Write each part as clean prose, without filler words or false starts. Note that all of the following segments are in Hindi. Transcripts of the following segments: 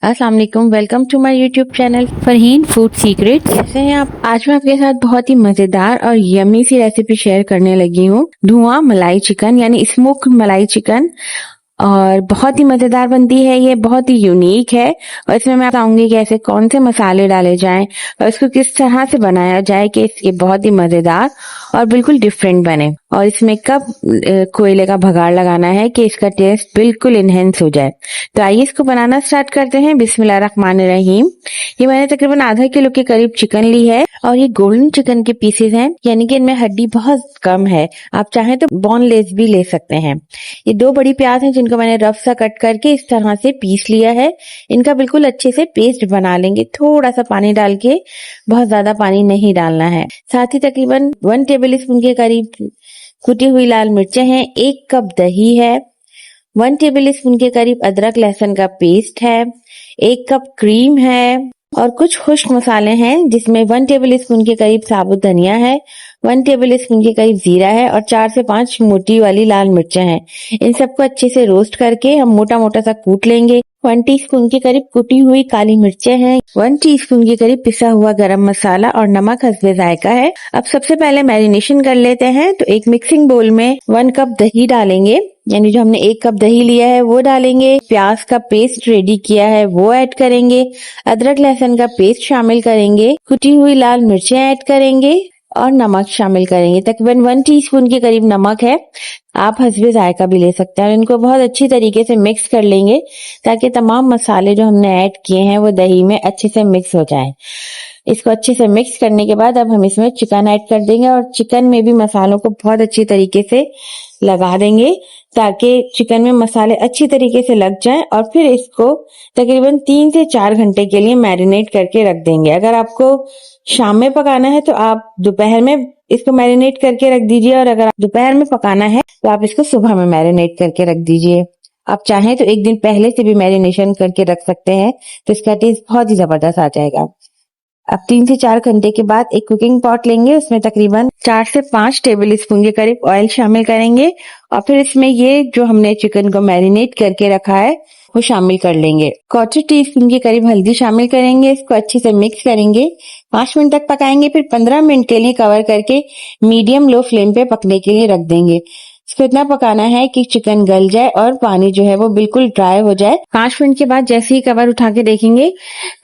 अस्सलाम वालेकुम, welcome to my YouTube channel Farheen food secrets. कैसे हैं आप? आज मैं आपके साथ बहुत ही मजेदार और यम्मी सी रेसिपी शेयर करने लगी हूँ। धुआं मलाई चिकन यानी स्मोक मलाई चिकन, और बहुत ही मजेदार बनती है। ये बहुत ही यूनिक है और इसमें मैं बताऊंगी कि ऐसे कौन से मसाले डाले जाएं और इसको किस तरह से बनाया जाए कि ये बहुत ही मजेदार और बिल्कुल डिफरेंट बने। और इसमें कब कोयले का भगाड़ लगाना है कि इसका टेस्ट बिल्कुल इनहेंस हो जाए। तो आइए इसको बनाना स्टार्ट करते हैं। बिस्मिल्लाहिर्रहमानिर्रहीम। ये मैंने तकरीबन आधा किलो के करीब चिकन ली है और ये गोल्डन चिकन के पीसेस हैं, यानी कि इनमें हड्डी बहुत कम है। आप चाहें तो बोनलेस भी ले सकते हैं। ये 2 बड़ी प्याज हैं जिनको मैंने रफ सा कट करके इस तरह से पीस लिया है। इनका बिल्कुल अच्छे से पेस्ट बना लेंगे, थोड़ा सा पानी डाल के, बहुत ज्यादा पानी नहीं डालना है। साथ ही तकरीबन 1 टेबल स्पून के करीब कुटी हुई लाल मिर्चें हैं, 1 कप दही है, 1 टेबल स्पून के करीब अदरक लहसुन का पेस्ट है, 1 कप क्रीम है और कुछ खुश्क मसाले हैं जिसमें 1 टेबल स्पून के करीब साबुत धनिया है, 1 टेबल स्पून के करीब जीरा है और 4 से 5 मोटी वाली लाल मिर्चें हैं। इन सबको अच्छे से रोस्ट करके हम मोटा मोटा सा कूट लेंगे। 1 टीस्पून के करीब कुटी हुई काली मिर्चें हैं, 1 टीस्पून के करीब पिसा हुआ गरम मसाला और नमक हस्बे जायका है। अब सबसे पहले मैरिनेशन कर लेते हैं। तो एक मिक्सिंग बोल में 1 कप दही डालेंगे, यानी जो हमने 1 कप दही लिया है वो डालेंगे। प्याज का पेस्ट रेडी किया है वो ऐड करेंगे, अदरक लहसुन का पेस्ट शामिल करेंगे, कुटी हुई लाल मिर्चें ऐड करेंगे और नमक शामिल करेंगे। तकरीबन 1 टीस्पून के करीब नमक है, आप हस्बे जायका भी ले सकते हैं। इनको बहुत अच्छी तरीके से मिक्स कर लेंगे ताकि तमाम मसाले जो हमने ऐड किए हैं वो दही में अच्छे से मिक्स हो जाए। इसको अच्छे से मिक्स करने के बाद अब हम इसमें चिकन ऐड कर देंगे और चिकन में भी मसालों को बहुत अच्छी तरीके से लगा देंगे ताकि चिकन में मसाले अच्छी तरीके से लग जाएं। और फिर इसको तकरीबन 3 से 4 घंटे के लिए मैरिनेट करके रख देंगे। अगर आपको शाम में पकाना है तो आप दोपहर में इसको मैरिनेट करके रख दीजिए, और अगर आप दोपहर में पकाना है तो आप इसको सुबह में मैरिनेट करके रख दीजिए। आप चाहें तो 1 दिन पहले से भी मैरिनेशन करके रख सकते हैं, तो इसका टेस्ट बहुत ही जबरदस्त आ जाएगा। अब 3 से 4 घंटे के बाद एक कुकिंग पॉट लेंगे, उसमें तकरीबन 4 से 5 टेबल स्पून के करीब ऑयल शामिल करेंगे और फिर इसमें ये जो हमने चिकन को मैरिनेट करके रखा है वो शामिल कर लेंगे। 1/4 टीस्पून के करीब हल्दी शामिल करेंगे, इसको अच्छे से मिक्स करेंगे, 5 मिनट तक पकाएंगे, फिर 15 मिनट के लिए कवर करके मीडियम लो फ्लेम पे पकने के लिए रख देंगे। इसको इतना पकाना है कि चिकन गल जाए और पानी जो है वो बिल्कुल ड्राई हो जाए। 5 मिनट के बाद जैसे ही कवर उठा के देखेंगे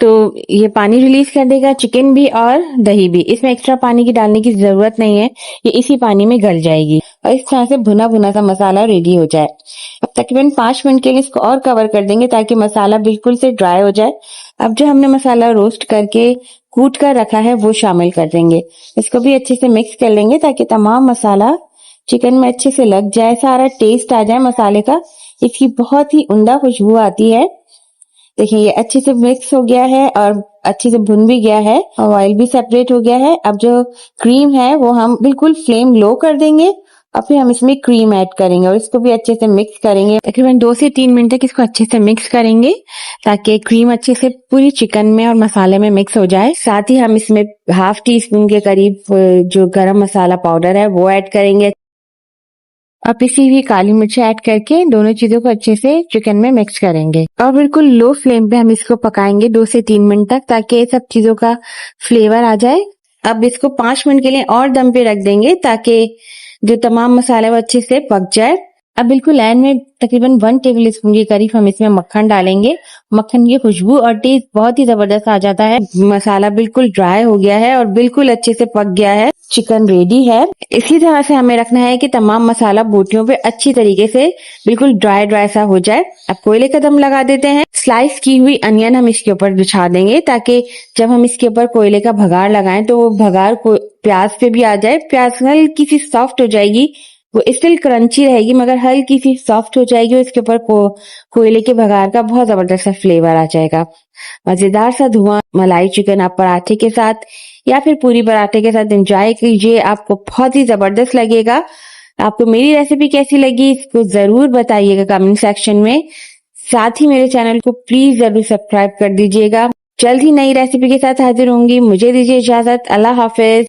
तो ये पानी रिलीज कर देगा, चिकन भी और दही भी। इसमें एक्स्ट्रा पानी की डालने की जरूरत नहीं है, ये इसी पानी में गल जाएगी और इस तरह से भुना भुना सा मसाला रेडी हो जाए। अब तकरीबन 5 मिनट के लिए इसको और कवर कर देंगे ताकि मसाला बिल्कुल से ड्राई हो जाए। अब जो हमने मसाला रोस्ट करके कूट कर रखा है वो शामिल कर देंगे, इसको भी अच्छे से मिक्स कर लेंगे ताकि तमाम मसाला चिकन में अच्छे से लग जाए, सारा टेस्ट आ जाए मसाले का। इसकी बहुत ही उम्दा खुशबू आती है। देखिए ये अच्छे से मिक्स हो गया है और अच्छे से भुन भी गया है और ऑयल भी सेपरेट हो गया है। अब जो क्रीम है वो हम बिल्कुल फ्लेम लो कर देंगे और फिर हम इसमें क्रीम ऐड करेंगे और इसको भी अच्छे से मिक्स करेंगे। तकरीबन 2 से 3 मिनट तक इसको अच्छे से मिक्स करेंगे ताकि क्रीम अच्छे से पूरी चिकन में और मसाले में मिक्स हो जाए। साथ ही हम इसमें 1/2 टीस्पून के करीब जो गरम मसाला पाउडर है वो ऐड करेंगे। अब पिसी हुई काली मिर्च ऐड करके दोनों चीजों को अच्छे से चिकन में मिक्स करेंगे और बिल्कुल लो फ्लेम पे हम इसको पकाएंगे 2 से 3 मिनट तक ताकि सब चीजों का फ्लेवर आ जाए। अब इसको 5 मिनट के लिए और दम पे रख देंगे ताकि जो तमाम मसाले वो अच्छे से पक जाए। अब बिल्कुल एंड में तकरीबन 1 टेबल स्पून के करीब हम इसमें मक्खन डालेंगे। मक्खन की खुशबू और टेस्ट बहुत ही जबरदस्त आ जाता है। मसाला बिल्कुल ड्राई हो गया है और बिल्कुल अच्छे से पक गया है, चिकन रेडी है। इसी तरह से हमें रखना है कि तमाम मसाला बोटियों पे अच्छी तरीके से बिल्कुल ड्राई ड्राई सा हो जाए। अब कोयले का दम लगा देते हैं। स्लाइस की हुई अनियन हम इसके ऊपर बिछा देंगे ताकि जब हम इसके ऊपर कोयले का भगाड़ लगाएं तो वो भगाड़ को प्याज पे भी आ जाए। प्याज हल्की सी सॉफ्ट हो जाएगी, वो स्टिल क्रंची रहेगी मगर हल्की सी सॉफ्ट हो जाएगी और इसके ऊपर कोयले के भगाड़ का बहुत जबरदस्त सा फ्लेवर आ जाएगा। मजेदार सा धुआं मलाई चिकन आप पराठे के साथ या फिर पूरी पराठे के साथ एंजॉय कीजिए, आपको बहुत ही जबरदस्त लगेगा। आपको मेरी रेसिपी कैसी लगी इसको जरूर बताइएगा कमेंट सेक्शन में। साथ ही मेरे चैनल को प्लीज जरूर सब्सक्राइब कर दीजिएगा। जल्द ही नई रेसिपी के साथ हाजिर होंगी। मुझे दीजिए इजाजत। अल्लाह हाफिज।